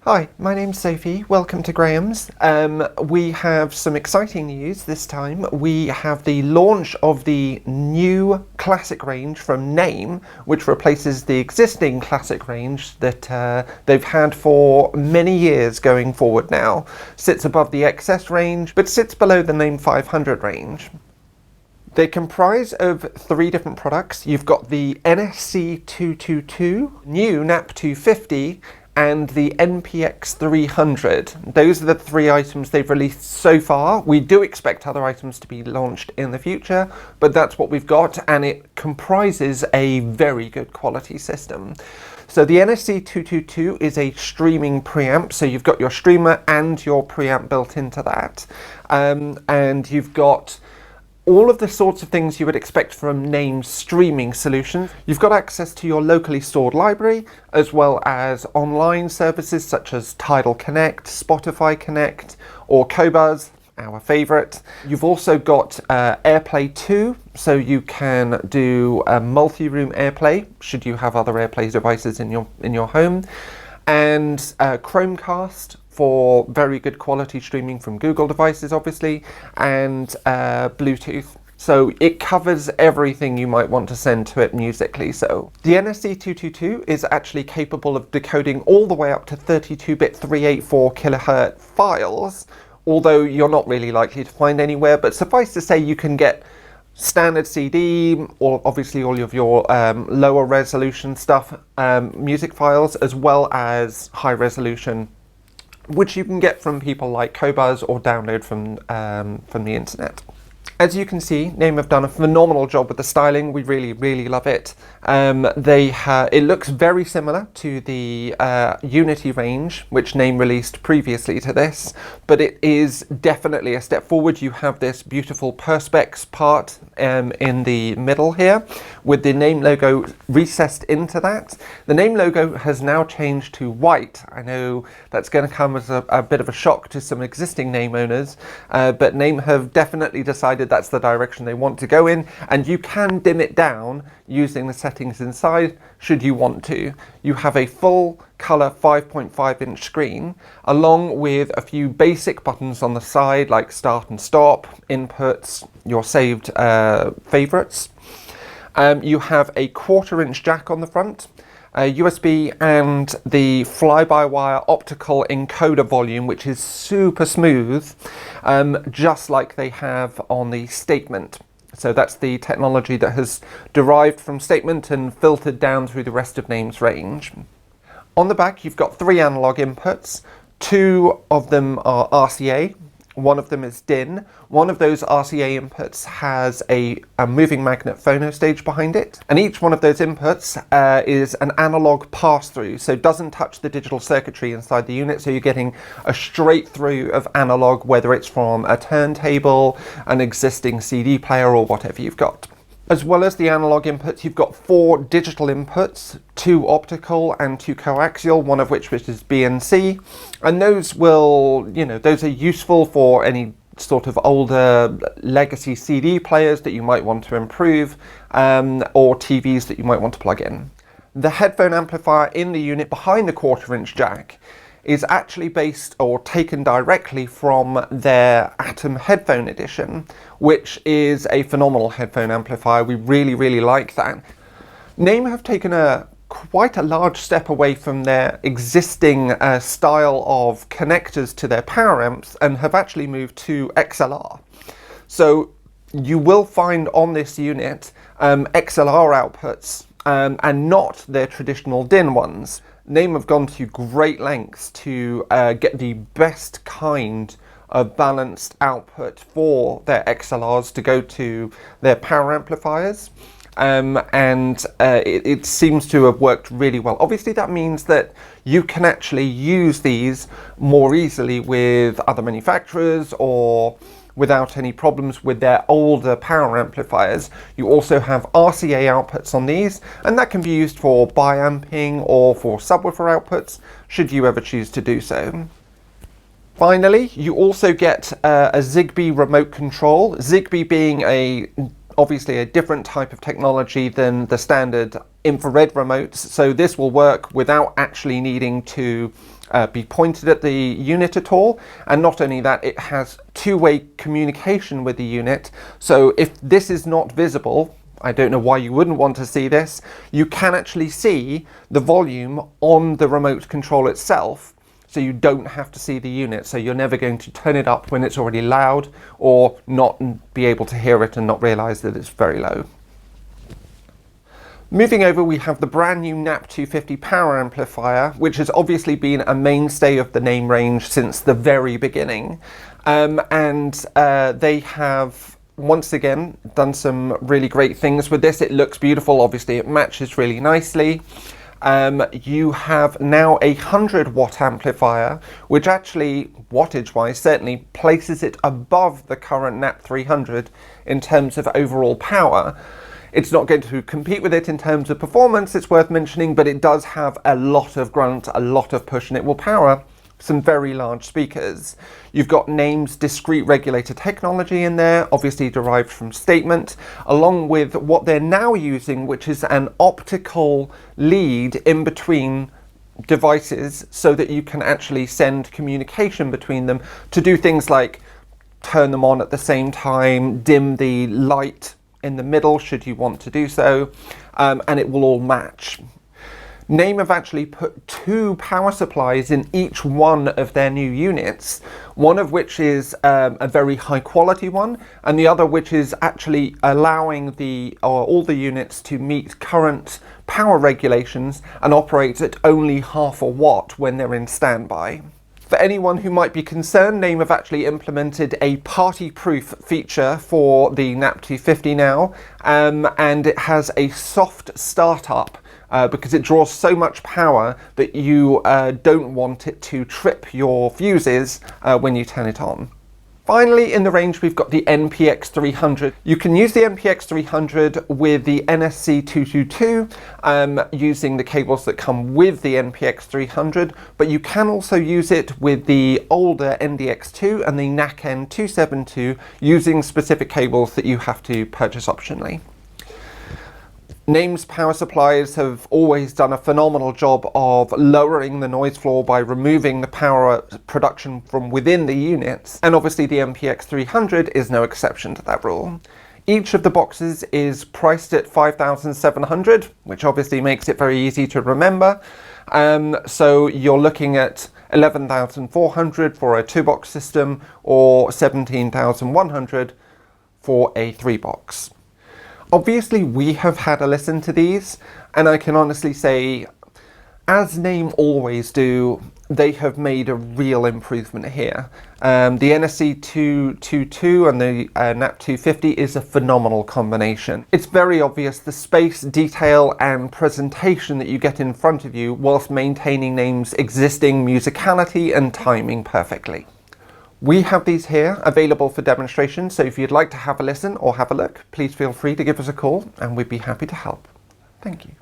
Hi, my name's Sophie. Welcome to Graham's. We have some exciting news this time. We have the launch of the new classic range from Naim, which replaces the existing classic range that they've had for many years going forward now. Sits above the XS range, but sits below the Naim 500 range. They comprise of three different products. You've got the NSC 222, new NAP 250, and the NPX 300. Those are the three items they've released so far. We do expect other items to be launched in the future, but that's what we've got, and it comprises a very good quality system. So the NSC 222 is a streaming preamp, so you've got your streamer and your preamp built into that. And you've got all of the sorts of things you would expect from Naim's streaming solutions. You've got access to your locally stored library, as well as online services such as Tidal Connect, Spotify Connect, or Qobuz, our favourite. You've also got Airplay 2, so you can do a multi-room Airplay, should you have other Airplay devices in your home, and Chromecast, for very good quality streaming from Google devices, obviously, and Bluetooth. So it covers everything you might want to send to it musically. So the NSC 222 is actually capable of decoding all the way up to 32-bit 384 kilohertz files, although you're not really likely to find anywhere, but suffice to say you can get standard CD, or obviously all of your lower resolution stuff, music files, as well as high resolution, which you can get from people like Qobuz or download from the internet. As you can see, Naim have done a phenomenal job with the styling. We really love it. It looks very similar to the Unity range, which Naim released previously to this, but it is definitely a step forward. You have this beautiful Perspex part in the middle here, with the Naim logo recessed into that. The Naim logo has now changed to white. I know that's going to come as a bit of a shock to some existing Naim owners, but Naim have definitely decided that's the direction they want to go in, and you can dim it down using the settings inside should you want to. You have a full color 5.5-inch screen, along with a few basic buttons on the side like start and stop, inputs, your saved favorites. You have a 1/4-inch jack on the front, USB, and the fly-by-wire optical encoder volume, which is super smooth, just like they have on the Statement. So that's the technology that has derived from Statement and filtered down through the rest of Naim's range. On the back, you've got 3 analog inputs. 2 of them are RCA. One of them is DIN. One of those RCA inputs has a moving magnet phono stage behind it. And each one of those inputs is an analog pass-through, so it doesn't touch the digital circuitry inside the unit, so you're getting a straight through of analog, whether it's from a turntable, an existing CD player, or whatever you've got. As well as the analog inputs, you've got 4 digital inputs, 2 optical and 2 coaxial, one of which is BNC. And those those are useful for any sort of older legacy CD players that you might want to improve, or TVs that you might want to plug in. The headphone amplifier in the unit behind the 1/4-inch jack is actually based or taken directly from their Atom Headphone Edition, which is a phenomenal headphone amplifier. We really like that. Naim have taken quite a large step away from their existing style of connectors to their power amps and have actually moved to XLR. So you will find on this unit XLR outputs and not their traditional DIN ones. Naim have gone to great lengths to get the best kind of balanced output for their XLRs to go to their power amplifiers, and it seems to have worked really well. Obviously that means that you can actually use these more easily with other manufacturers or without any problems with their older power amplifiers. You also have RCA outputs on these, and that can be used for bi-amping or for subwoofer outputs, should you ever choose to do so. Finally, you also get a Zigbee remote control, Zigbee being a obviously a different type of technology than the standard infrared remotes, so this will work without actually needing to be pointed at the unit at all. And not only that, it has two-way communication with the unit, so if this is not visible, I don't know why you wouldn't want to see this, you can actually see the volume on the remote control itself, so you don't have to see the unit, so you're never going to turn it up when it's already loud or not be able to hear it and not realize that it's very low. Moving over, we have the brand new NAP 250 power amplifier, which has obviously been a mainstay of the Naim range since the very beginning. They have once again done some really great things with this. It looks beautiful, obviously it matches really nicely. You have now a 100-watt amplifier, which actually, wattage-wise, certainly places it above the current NAP 300 in terms of overall power. It's not going to compete with it in terms of performance, it's worth mentioning, but it does have a lot of grunt, a lot of push, and it will power some very large speakers. You've got Naim's discrete regulator technology in there, obviously derived from Statement, along with what they're now using, which is an optical lead in between devices so that you can actually send communication between them to do things like turn them on at the same time, dim the light in the middle should you want to do so, and it will all match. Naim have actually put two power supplies in each one of their new units, one of which is a very high quality one, and the other which is actually allowing all the units to meet current power regulations and operate at only half a watt when they're in standby. For anyone who might be concerned, Naim have actually implemented a party-proof feature for the NAP 250 now, and it has a soft startup because it draws so much power that you don't want it to trip your fuses when you turn it on. Finally, in the range, we've got the NPX 300. You can use the NPX 300 with the NSC 222 using the cables that come with the NPX 300, but you can also use it with the older NDX2 and the NAC N272 using specific cables that you have to purchase optionally. Naim's power supplies have always done a phenomenal job of lowering the noise floor by removing the power production from within the units, and obviously the NPX 300 is no exception to that rule. Each of the boxes is priced at $5,700, which obviously makes it very easy to remember. So you're looking at $11,400 for a 2-box system or $17,100 for a 3-box. Obviously, we have had a listen to these, and I can honestly say, as Naim always do, they have made a real improvement here. The NSC 222 and the NAP 250 is a phenomenal combination. It's very obvious the space, detail, and presentation that you get in front of you whilst maintaining Naim's existing musicality and timing perfectly. We have these here available for demonstration, so if you'd like to have a listen or have a look, please feel free to give us a call and we'd be happy to help. Thank you.